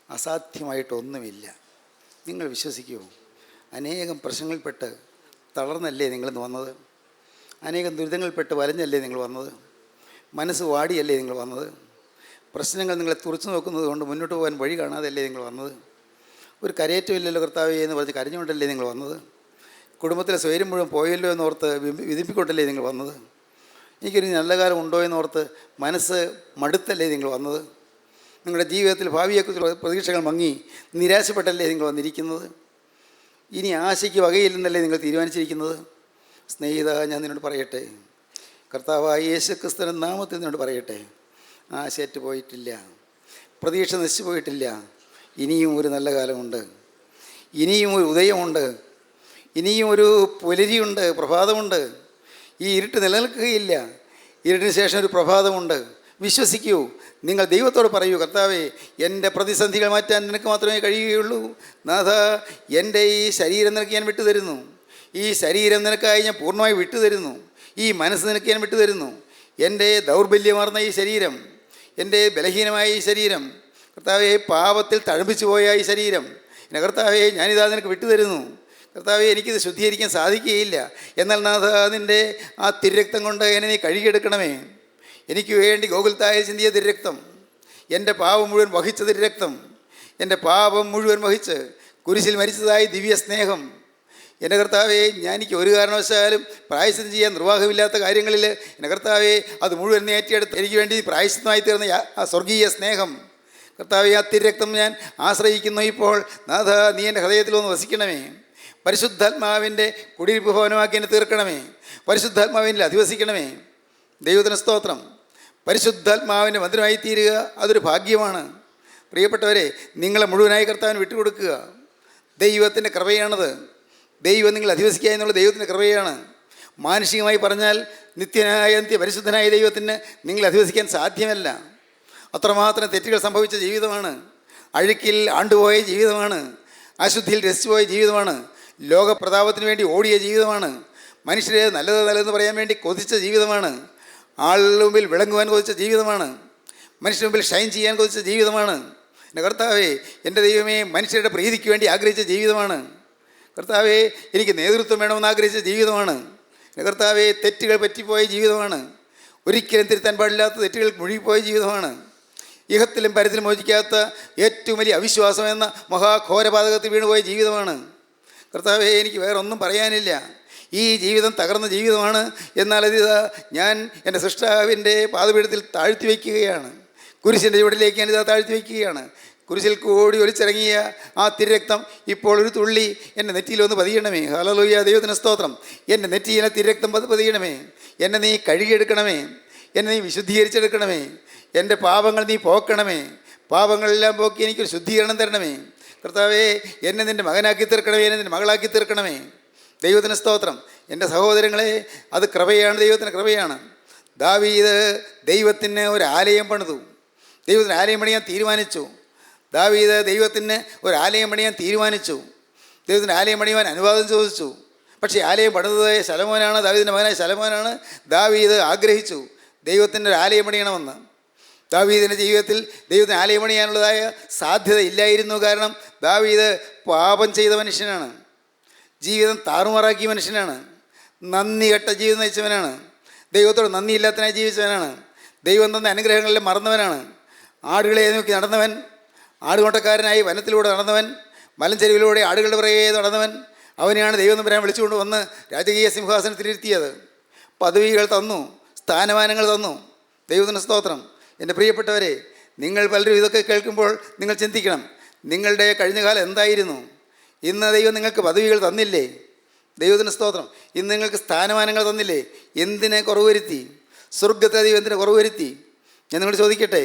അസാധ്യമായിട്ടൊന്നുമില്ല. നിങ്ങൾ വിശ്വസിക്കുമോ? അനേകം പ്രശ്നങ്ങളിൽപ്പെട്ട് തളർന്നല്ലേ നിങ്ങളിന്ന് വന്നത്? അനേകം ദുരിതങ്ങളിൽപ്പെട്ട് വലഞ്ഞല്ലേ നിങ്ങൾ വന്നത്? മനസ്സ് വാടിയല്ലേ നിങ്ങൾ വന്നത്? പ്രശ്നങ്ങൾ നിങ്ങളെ തുറച്ചു നോക്കുന്നത് കൊണ്ട് മുന്നോട്ട് പോകാൻ വഴി കാണാതെയല്ലേ നിങ്ങൾ വന്നത്? ഒരു കരയേറ്റമില്ലല്ലോ കർത്താവേ എന്ന് പറഞ്ഞ് കരഞ്ഞുകൊണ്ടല്ലേ നിങ്ങൾ വന്നത്? കുടുംബത്തിലെ സ്വൈര്യം മുഴുവൻ പോയല്ലോ എന്നോർത്ത് വിധിപ്പിക്കൊണ്ടല്ലേ നിങ്ങൾ വന്നത്? എനിക്കൊരു നല്ല കാലം ഉണ്ടോ എന്നോർത്ത് മനസ്സ് മടുത്തല്ലേ നിങ്ങൾ വന്നത്? നിങ്ങളുടെ ജീവിതത്തിൽ ഭാവിയെക്കുറിച്ചുള്ള പ്രതീക്ഷകൾ മങ്ങി നിരാശപ്പെട്ടല്ലേ നിങ്ങൾ വന്നിരിക്കുന്നത്? ഇനി ആശയ്ക്ക് വകയില്ലെന്നല്ലേ നിങ്ങൾ തീരുമാനിച്ചിരിക്കുന്നത്? സ്നേഹിത, ഞാൻ നിന്നോട് പറയട്ടെ, കർത്താവായ യേശുക്രിസ്തുവിന്റെ നാമത്തിൽ നിന്നോട് പറയട്ടെ, ആശയറ്റ് പോയിട്ടില്ല, പ്രതീക്ഷ നശിച്ചു പോയിട്ടില്ല. ഇനിയും ഒരു നല്ല കാലമുണ്ട്, ഇനിയും ഒരു ഉദയമുണ്ട്, ഇനിയും ഒരു പുലരിയുണ്ട്, പ്രഭാതമുണ്ട്. ഈ ഇരുട്ട് നിലനിൽക്കുകയില്ല. ഇരുട്ടിന് ശേഷം ഒരു പ്രഭാതമുണ്ട്. വിശ്വസിക്കൂ. നിങ്ങൾ ദൈവത്തോട് പറയൂ, കർത്താവേ, എൻ്റെ പ്രതിസന്ധികൾ മാറ്റാൻ നിനക്ക് മാത്രമേ കഴിയുകയുള്ളൂ. നാഥ, എൻ്റെ ഈ ശരീരം നിനക്ക് ഞാൻ വിട്ടുതരുന്നു. ഈ ശരീരം നിനക്കായി ഞാൻ പൂർണ്ണമായി വിട്ടുതരുന്നു. ഈ മനസ്സ് നിനക്ക് ഞാൻ വിട്ടുതരുന്നു. എൻ്റെ ദൗർബല്യമാർന്ന ഈ ശരീരം, എൻ്റെ ബലഹീനമായ ഈ ശരീരം, കർത്താവേ, പാപത്തിൽ തഴമ്പിച്ചു പോയ ഈ ശരീരം, എൻ്റെ കർത്താവേ, ഞാനിതാ നിനക്ക് വിട്ടുതരുന്നു. കർത്താവേ, എനിക്കിത് ശുദ്ധീകരിക്കാൻ സാധിക്കുകയില്ല. എന്നാൽ നാഥ, നിൻ്റെ ആ തിരുരക്തം കൊണ്ട് എന്നെ നീ കഴുകിയെടുക്കണമേ. എനിക്ക് വേണ്ടി ഗോകുൽത്തായിൽ ചിന്തിയ തിരുരക്തം, എൻ്റെ പാപം മുഴുവൻ വഹിച്ച തിരുരക്തം, എൻ്റെ പാപം മുഴുവൻ വഹിച്ച് കുരിശിൽ മരിച്ചതായി ദിവ്യ സ്നേഹം. എൻ്റെ കർത്താവേ, എനിക്ക് ഒരു കാരണവശാലും പ്രായശ്ചിത്തം ചെയ്യാൻ നിർവാഹമില്ലാത്ത കാര്യങ്ങളിൽ എൻ്റെ കർത്താവേ, അത് മുഴുവൻ നേറ്റിയെടുത്ത് എനിക്ക് വേണ്ടി പ്രായശ്ചിത്തമായി തീർന്ന ആ സ്വർഗീയ സ്നേഹം, കർത്താവേ, ആ തിരുരക്തം ഞാൻ ആശ്രയിക്കുന്നു. ഇപ്പോൾ നാഥ, നീ എൻ്റെ ഹൃദയത്തിലൊന്ന് വസിക്കണമേ. പരിശുദ്ധാത്മാവിൻ്റെ കുടിയിരിപ്പ് ഭവനമാക്കി എന്നെ തീർക്കണമേ. പരിശുദ്ധാത്മാവിനിൽ അധിവസിക്കണമേ. ദൈവത്തിന് സ്തോത്രം. പരിശുദ്ധാത്മാവിൻ്റെ മന്ദിരമായി തീരുക, അതൊരു ഭാഗ്യമാണ്. പ്രിയപ്പെട്ടവരെ, നിങ്ങളെ മുഴുവനായി കർത്താവിന് വിട്ടുകൊടുക്കുക. ദൈവത്തിൻ്റെ കൃപയാണത്. ദൈവം നിങ്ങൾ അധിവസിക്കുക എന്നുള്ള ദൈവത്തിൻ്റെ കൃപയാണ്. മാനുഷികമായി പറഞ്ഞാൽ നിത്യനായ പരിശുദ്ധനായ ദൈവത്തിന് നിങ്ങൾ അധിവസിക്കാൻ സാധ്യമല്ല. അത്രമാത്രം തെറ്റുകൾ സംഭവിച്ച ജീവിതമാണ്. അഴുക്കിൽ ആണ്ടുപോയ ജീവിതമാണ്. അശുദ്ധിയിൽ രസിച്ചുപോയ ജീവിതമാണ്. ലോകപ്രതാപത്തിന് വേണ്ടി ഓടിയ ജീവിതമാണ്. മനുഷ്യരെ നല്ലതെന്ന് പറയാൻ വേണ്ടി കൊതിച്ച ജീവിതമാണ്. ആളുടെ മുമ്പിൽ വിളങ്ങുവാൻ കൊതിച്ച ജീവിതമാണ്. മനുഷ്യരുടെ മുമ്പിൽ ഷൈൻ ചെയ്യാൻ കൊതിച്ച ജീവിതമാണ്. എൻ്റെ കർത്താവേ, എൻ്റെ ദൈവമേ, മനുഷ്യരുടെ പ്രീതിക്ക് വേണ്ടി ആഗ്രഹിച്ച ജീവിതമാണ്. കർത്താവേ, എനിക്ക് നേതൃത്വം വേണമെന്ന് ആഗ്രഹിച്ച ജീവിതമാണ്. എൻ്റെ കർത്താവേ, തെറ്റുകൾ പറ്റിപ്പോയ ജീവിതമാണ്. ഒരിക്കലും തിരുത്താൻ പാടില്ലാത്ത തെറ്റുകൾ മുഴുകിപ്പോയ ജീവിതമാണ്. ഇഹത്തിലും പരത്തിലും മോചിക്കാത്ത ഏറ്റവും വലിയ അവിശ്വാസം എന്ന മഹാഘോരപാതകത്തിൽ വീണുപോയ ജീവിതമാണ്. കർത്താവേ, എനിക്ക് വേറെ ഒന്നും പറയാനില്ല. ഈ ജീവിതം തകർന്ന ജീവിതമാണ്. എന്നാൽ അത് ഞാൻ എൻ്റെ സൃഷ്ടാവിൻ്റെ പാദപീഠത്തിൽ താഴ്ത്തി വയ്ക്കുകയാണ്. കുരിശിൻ്റെ ചുവടിലേക്ക് ഞാനിതാ താഴ്ത്തി വയ്ക്കുകയാണ്. കുരിശിൽ കൂടി ഒലിച്ചിറങ്ങിയ ആ തിരുരക്തം ഇപ്പോൾ ഒരു തുള്ളി എൻ്റെ നെറ്റിയിലൊന്ന് പതിയണമേ. ഹല്ലേലൂയ, ദൈവത്തിന് സ്തോത്രം. എൻ്റെ നെറ്റിയിലെ തിരുരക്തം പതിയണമേ. എന്നെ നീ കഴുകിയെടുക്കണമേ. എന്നെ നീ വിശുദ്ധീകരിച്ചെടുക്കണമേ. എൻ്റെ പാപങ്ങൾ നീ പോക്കണമേ. പാപങ്ങളെല്ലാം പോക്കി എനിക്കൊരു ശുദ്ധീകരണം തരണമേ. കർത്താവേ, എന്നെ നിൻ്റെ മകനാക്കി തീർക്കണമേ. എന്നെ നിൻ്റെ മകളാക്കി തീർക്കണമേ. ദൈവത്തിന് സ്തോത്രം. എൻ്റെ സഹോദരങ്ങളെ, അത് കൃപയാണ്, ദൈവത്തിന് കൃപയാണ്. ദാവീദ് ദൈവത്തിന് ഒരു ആലയം പണിതു. ദൈവത്തിന് ആലയം പണിയാൻ തീരുമാനിച്ചു. ദാവീദ് ദൈവത്തിന് ഒരു ആലയം പണിയാൻ തീരുമാനിച്ചു. ദൈവത്തിന് ആലയം പണിയുവാൻ അനുവാദം ചോദിച്ചു. പക്ഷേ ആലയം പണിതത് ശലോമോനാണ്, ദാവീദിൻ്റെ മകനായ ശലോമോനാണ്. ദാവീദ് ആഗ്രഹിച്ചു ദൈവത്തിൻ്റെ ഒരു ആലയം പണിയണമെന്ന്. ദാവീദിൻ്റെ ജീവിതത്തിൽ ദൈവത്തിന് ആലയം പണിയാനുള്ളതായ സാധ്യത ഇല്ലായിരുന്നു. കാരണം ദാവീദ് പാപം ചെയ്ത മനുഷ്യനാണ്. ജീവിതം താറുമാറാക്കിയ മനുഷ്യനാണ്. നന്ദി കെട്ട ജീവിതം നയിച്ചവനാണ്. ദൈവത്തോട് നന്ദിയില്ലാത്തനായി ജീവിച്ചവനാണ്. ദൈവം തന്ന അനുഗ്രഹങ്ങളിൽ മറന്നവനാണ്. ആടുകളെ നോക്കി നടന്നവൻ, ആടുകൊണ്ടക്കാരനായി വനത്തിലൂടെ നടന്നവൻ, മലഞ്ചെരുവിലൂടെ ആടുകളുടെ പുറകെ നടന്നവൻ. അവനെയാണ് ദൈവം തമ്പുരാൻ വിളിച്ചുകൊണ്ട് വന്ന് രാജകീയ സിംഹാസനത്തിലിരുത്തിയത്. പദവികൾ തന്നു, സ്ഥാനമാനങ്ങൾ തന്നു. ദൈവത്തിന് സ്തോത്രം. എൻ്റെ പ്രിയപ്പെട്ടവരെ, നിങ്ങൾ പലരും ഇതൊക്കെ കേൾക്കുമ്പോൾ നിങ്ങൾ ചിന്തിക്കണം, നിങ്ങളുടെ കഴിഞ്ഞ കാലം എന്തായിരുന്നു? ഇന്ന് ദൈവം നിങ്ങൾക്ക് പദവികൾ തന്നില്ലേ? ദൈവത്തിന് സ്തോത്രം. ഇന്ന് നിങ്ങൾക്ക് സ്ഥാനമാനങ്ങൾ തന്നില്ലേ? എന്തിനെ കുറവ് വരുത്തി? സ്വർഗത്തെ ദൈവം എന്തിനെ കുറവ് വരുത്തി? ഞാൻ നിങ്ങൾ ചോദിക്കട്ടെ,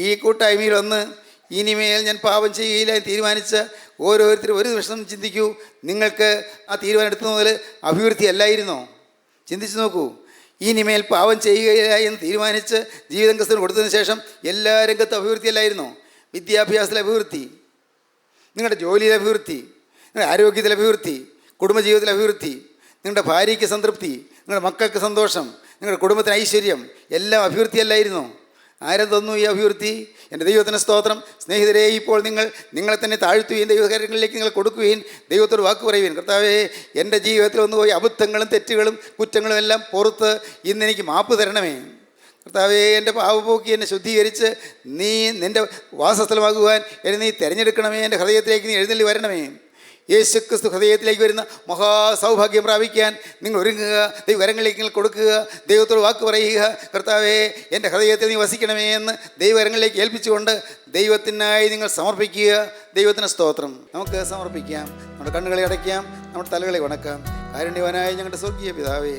ഈ കൂട്ടായ്മയിൽ വന്ന് ഇനിമേൽ ഞാൻ പാപം ചെയ്യുകയില്ല എന്ന് തീരുമാനിച്ച ഓരോരുത്തരും ഒരു നിമിഷം ചിന്തിക്കൂ, നിങ്ങൾക്ക് ആ തീരുമാനം എടുത്തു മുതൽ അഭിവൃദ്ധി അല്ലായിരുന്നോ? ചിന്തിച്ച് നോക്കൂ. ഇനിമേൽ പാപം ചെയ്യുകയില്ല എന്ന് തീരുമാനിച്ച് ജീവിതം ക്രിസ്തുവിന് കൊടുത്തതിന് ശേഷം എല്ലാ രംഗത്തും അഭിവൃദ്ധി അല്ലായിരുന്നോ? വിദ്യാഭ്യാസത്തിലെ അഭിവൃദ്ധി, നിങ്ങളുടെ ജോലിയിലെ അഭിവൃദ്ധി, നിങ്ങളുടെ ആരോഗ്യത്തിലെ അഭിവൃദ്ധി, കുടുംബജീവിതത്തിലെ അഭിവൃദ്ധി, നിങ്ങളുടെ ഭാര്യയ്ക്ക് സംതൃപ്തി, നിങ്ങളുടെ മക്കൾക്ക് സന്തോഷം, നിങ്ങളുടെ കുടുംബത്തിന് ഐശ്വര്യം, എല്ലാം അഭിവൃദ്ധി അല്ലായിരുന്നോ? ആരും തന്നു ഈ അഭിവൃദ്ധി? എൻ്റെ ദൈവത്തിന് സ്തോത്രം. സ്നേഹിതരെ, ഇപ്പോൾ നിങ്ങളെ തന്നെ താഴ്ത്തുകയും ദൈവകാര്യങ്ങളിലേക്ക് നിങ്ങൾ കൊടുക്കുകയും ദൈവത്തോട് വാക്ക് പറയുകയും, കർത്താവേ, എൻ്റെ ജീവിതത്തിൽ ഒന്ന് പോയി അബദ്ധങ്ങളും തെറ്റുകളും കുറ്റങ്ങളും എല്ലാം പുറത്ത് ഇന്നെനിക്ക് മാപ്പ് തരണമേ. കർത്താവേ, എൻ്റെ പാവപോക്കി എന്നെ ശുദ്ധീകരിച്ച് നീ നിൻ്റെ വാസസ്ഥലമാകുവാൻ എന്നെ നീ തിരഞ്ഞെടുക്കണമേ. എൻ്റെ ഹൃദയത്തിലേക്ക് നീ എഴുന്നള്ളി വരണമേ. യേശുക്രിസ്തു ഹൃദയത്തിലേക്ക് വരുന്ന മഹാസൗഭാഗ്യം പ്രാപിക്കാൻ നിങ്ങൾ ഒരുങ്ങുക. ദൈവകരങ്ങളിലേക്ക് നിങ്ങൾ കൊടുക്കുക. ദൈവത്തോട് വാക്ക് പറയുക, കർത്താവേ, എൻ്റെ ഹൃദയത്തിൽ നീ വസിക്കണമേ എന്ന് ദൈവകരങ്ങളിലേക്ക് ഏൽപ്പിച്ചുകൊണ്ട് ദൈവത്തിനായി നിങ്ങൾ സമർപ്പിക്കുക. ദൈവത്തിന് സ്തോത്രം. നമുക്ക് സമർപ്പിക്കാം. നമ്മുടെ കണ്ണുകളെ അടയ്ക്കാം, നമ്മുടെ തലകളെ വണക്കാം. കാരുണ്യവാനായ ഞങ്ങളുടെ സ്വർഗീയ പിതാവേ,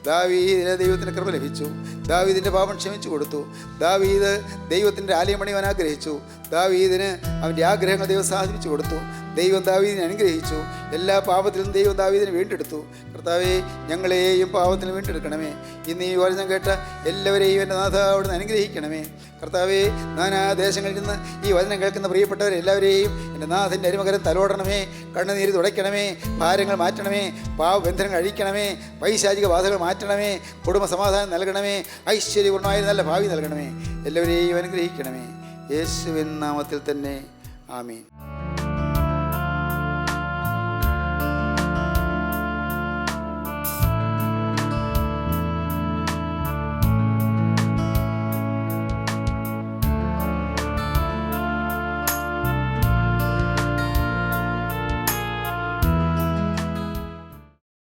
ദാവീദിന് ദൈവത്തിൻ്റെ കൃപ ലഭിച്ചു. ദാവീദിൻ്റെ പാപം ക്ഷമിച്ചു കൊടുത്തു. ദാവീദ് ദൈവത്തിൻ്റെ ആലയം പണിയുവാൻ ആഗ്രഹിച്ചു. ദാവീദിന് അവൻ്റെ ആഗ്രഹങ്ങൾ ദൈവം സാധിച്ചു കൊടുത്തു. ദൈവം ദാവീദിനെ അനുഗ്രഹിച്ചു. എല്ലാ പാപത്തിലും ദൈവം ദാവീദിനെ വീണ്ടെടുത്തു. കർത്താവേ, ഞങ്ങളെയും പാപത്തിൽ വീണ്ടെടുക്കണമേ. ഇന്ന് ഈ വചനം കേട്ട എല്ലാവരെയും എൻ്റെ നാഥ അവിടുന്ന് അനുഗ്രഹിക്കണമേ. കർത്താവേ, നാനാ ദേശങ്ങളിൽ നിന്ന് ഈ വചനം കേൾക്കുന്ന പ്രിയപ്പെട്ടവരെല്ലാവരെയും എൻ്റെ നാഥൻ്റെ അരുമകരം തലോടണമേ. കണ്ണുനീര് തുടയ്ക്കണമേ. ഭാരങ്ങൾ മാറ്റണമേ. പാവബന്ധനങ്ങൾ അഴിക്കണമേ. പൈശാചിക ബാധകൾ മാറ്റണമേ. കുടുംബ സമാധാനം നൽകണമേ. ഐശ്വര്യപൂർണ്ണമായ നല്ല ഭാവി നൽകണമേ. എല്ലാവരെയും അനുഗ്രഹിക്കണമേ. യേശുവിൻ നാമത്തിൽ തന്നെ ആമീൻ.